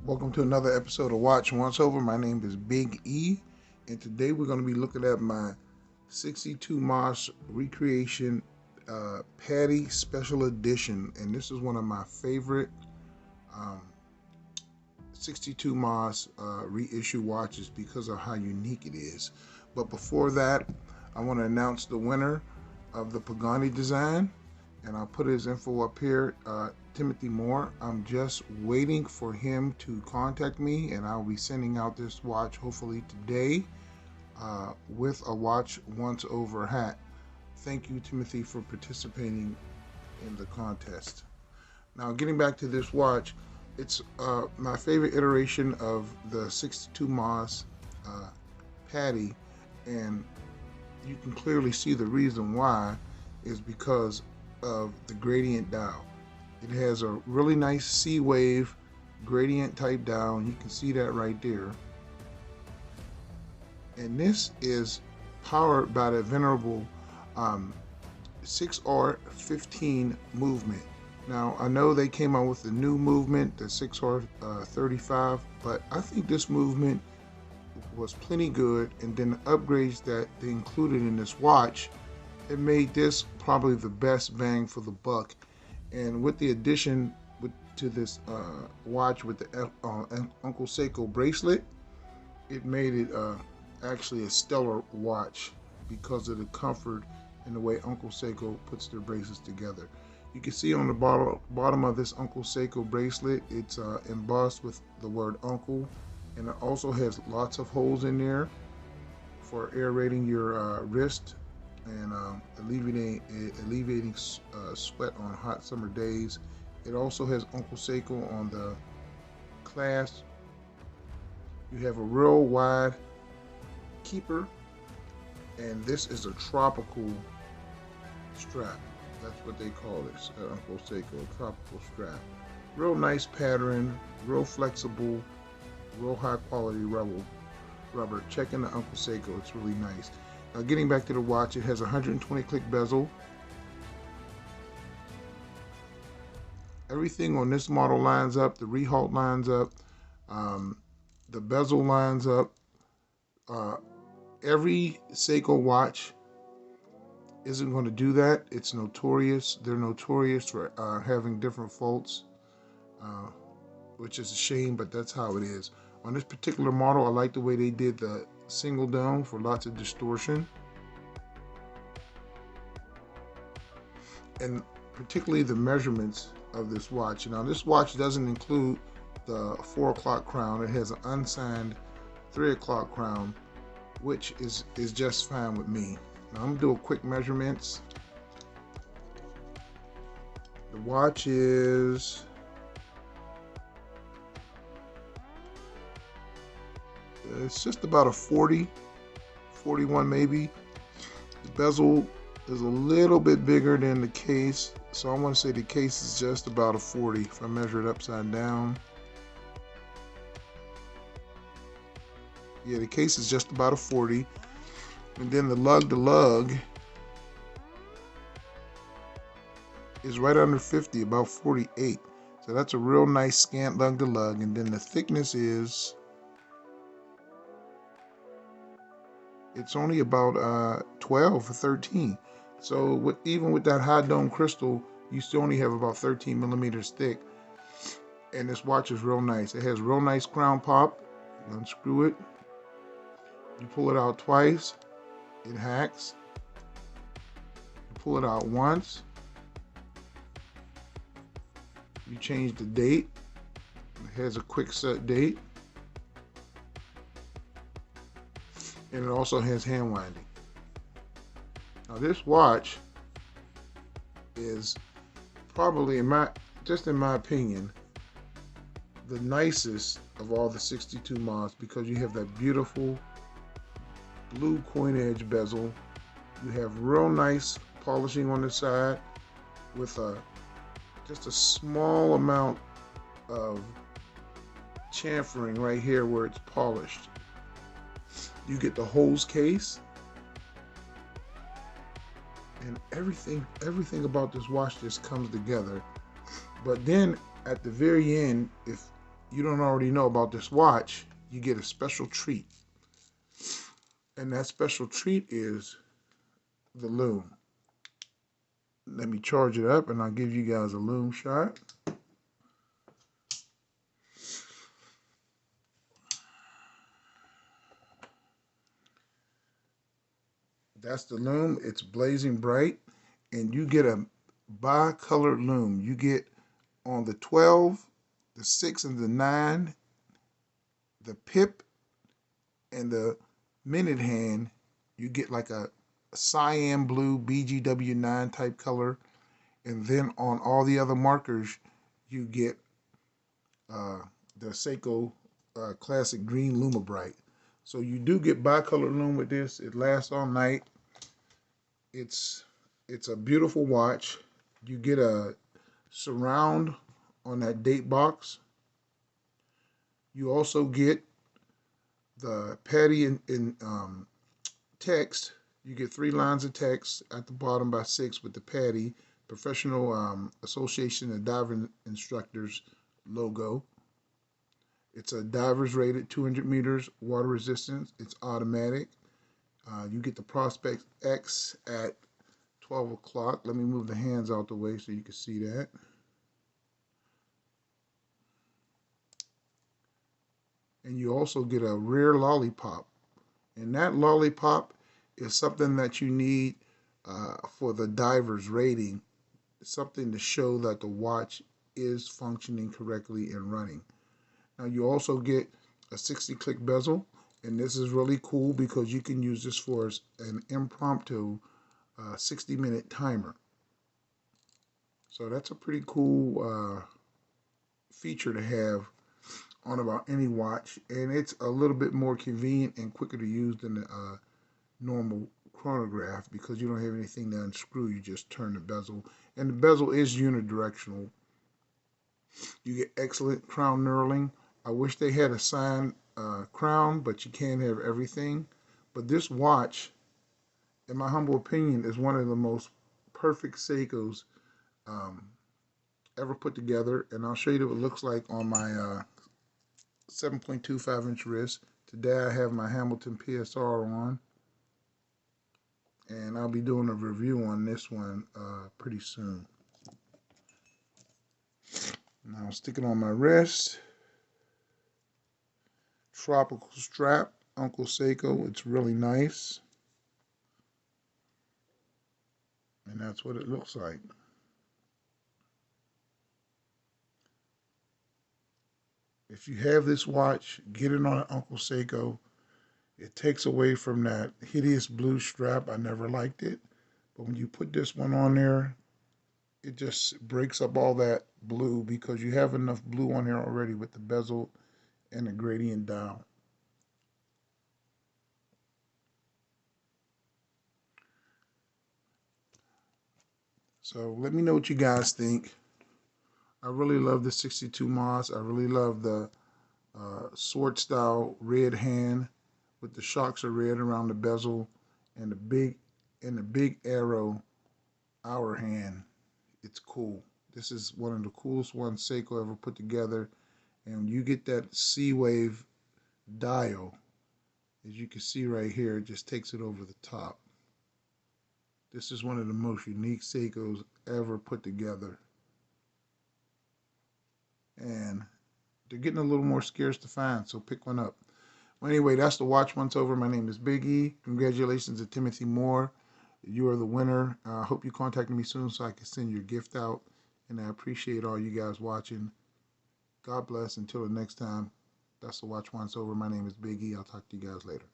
Welcome to another episode of Watch Once Over. My name is Big E, and today we're going to be looking at my 62 Moss Recreation PADI Special Edition, and this is one of my favorite 62 Moss reissue watches because of how unique it is. But before that, I want to announce the winner of the Pagani design, and I'll put his info up here. Timothy Moore. I'm just waiting for him to contact me, and I'll be sending out this watch hopefully today with a Watch Once Over hat. Thank you, Timothy, for participating in the contest. Now, getting back to this watch, it's my favorite iteration of the 62 Moss PADI, and you can clearly see the reason why is because of the gradient dial. It has a really nice C-wave gradient type dial. You can see that right there. And this is powered by the venerable 6R15 movement. Now, I know they came out with the new movement, the 6R35, but I think this movement was plenty good, and then the upgrades that they included in this watch, it made this probably the best bang for the buck. And with the addition to this watch with the Uncle Seiko bracelet, it made it actually a stellar watch because of the comfort and the way Uncle Seiko puts their bracelets together. You can see on the bottom of this Uncle Seiko bracelet, it's embossed with the word Uncle, and it also has lots of holes in there for aerating your wrist and alleviating sweat on hot summer days. It also has Uncle Seiko on the clasp. You have a real wide keeper, and this is a tropical strap. That's what they call this at Uncle Seiko, a tropical strap. Real nice pattern, real flexible, real high quality rubber. Check in the Uncle Seiko, it's really nice. Now, getting back to the watch, it has 120 click bezel. Everything on this model lines up. The Rehalt lines up. The bezel lines up. Every Seiko watch isn't going to do that. It's notorious. They're notorious for having different faults, which is a shame, but that's how it is. On this particular model, I like the way they did the single dome for lots of distortion, and particularly the measurements of this watch. Now, this watch doesn't include the 4 o'clock crown. It has an unsigned 3 o'clock crown, which is just fine with me. Now, I'm gonna do a quick measurements. The watch is it's just about a 40, 41 maybe. The bezel is a little bit bigger than the case, so I want to say the case is just about a 40 if I measure it upside down. Yeah, the case is just about a 40. And then the lug to lug is right under 50, about 48. So that's a real nice scant lug to lug. And then the thickness is, it's only about 12 or 13. So even with that high dome crystal, you still only have about 13 millimeters thick. And this watch is real nice. It has real nice crown pop. You unscrew it. You pull it out twice. It hacks. You pull it out once. You change the date. It has a quick set date. And it also has hand winding. Now, this watch is probably, in my opinion, the nicest of all the 62 Moss, because you have that beautiful blue coin edge bezel. You have real nice polishing on the side with just a small amount of chamfering right here where it's polished. You get the hose case, and everything about this watch just comes together. But then at the very end, if you don't already know about this watch, you get a special treat. And that special treat is the Loom. Let me charge it up and I'll give you guys a Loom shot. That's the Loom. It's blazing bright, and you get a bi-colored Loom. You get on the 12, the 6, and the 9, the pip and the minute hand, you get like a cyan blue BGW9 type color. And then on all the other markers, you get the Seiko Classic Green Lumibright. So you do get bicolor Loom with this. It lasts all night. It's a beautiful watch. You get a surround on that date box. You also get the PADI in text. You get 3 lines of text at the bottom by 6 with the PADI, Professional Association of Diving Instructors logo. It's a divers rated 200 meters water resistance. It's automatic. You get the Prospect X at 12 o'clock. Let me move the hands out the way so you can see that. And you also get a rear lollipop. And that lollipop is something that you need for the diver's rating. It's something to show that the watch is functioning correctly and running. Now you also get a 60 click bezel, and this is really cool because you can use this for an impromptu 60-minute timer. So that's a pretty cool feature to have on about any watch, and it's a little bit more convenient and quicker to use than the normal chronograph because you don't have anything to unscrew. You just turn the bezel, and the bezel is unidirectional. You get excellent crown knurling. I wish they had a signed crown, but you can't have everything. But this watch, in my humble opinion, is one of the most perfect Seikos ever put together. And I'll show you what it looks like on my 7.25 inch wrist. Today I have my Hamilton PSR on, and I'll be doing a review on this one pretty soon. Now I'll stick it on my wrist. Tropical strap, Uncle Seiko. It's really nice. And that's what it looks like. If you have this watch, get it on an Uncle Seiko. It takes away from that hideous blue strap. I never liked it. But when you put this one on there, it just breaks up all that blue because you have enough blue on here already with the bezel and the gradient down. So let me know what you guys think. I really love the 62 Moss. I really love the sword style red hand with the shocks of red around the bezel and the big arrow hour hand. It's cool. This is one of the coolest ones Seiko ever put together. And you get that C-Wave dial, as you can see right here, it just takes it over the top. This is one of the most unique Seikos ever put together. And they're getting a little more scarce to find, so pick one up. Well, anyway, that's the watch once over. My name is Big E. Congratulations to Timothy Moore. You are the winner. I hope you contact me soon so I can send your gift out. And I appreciate all you guys watching. God bless. Until the next time, that's the watch once over. My name is Big E. I'll talk to you guys later.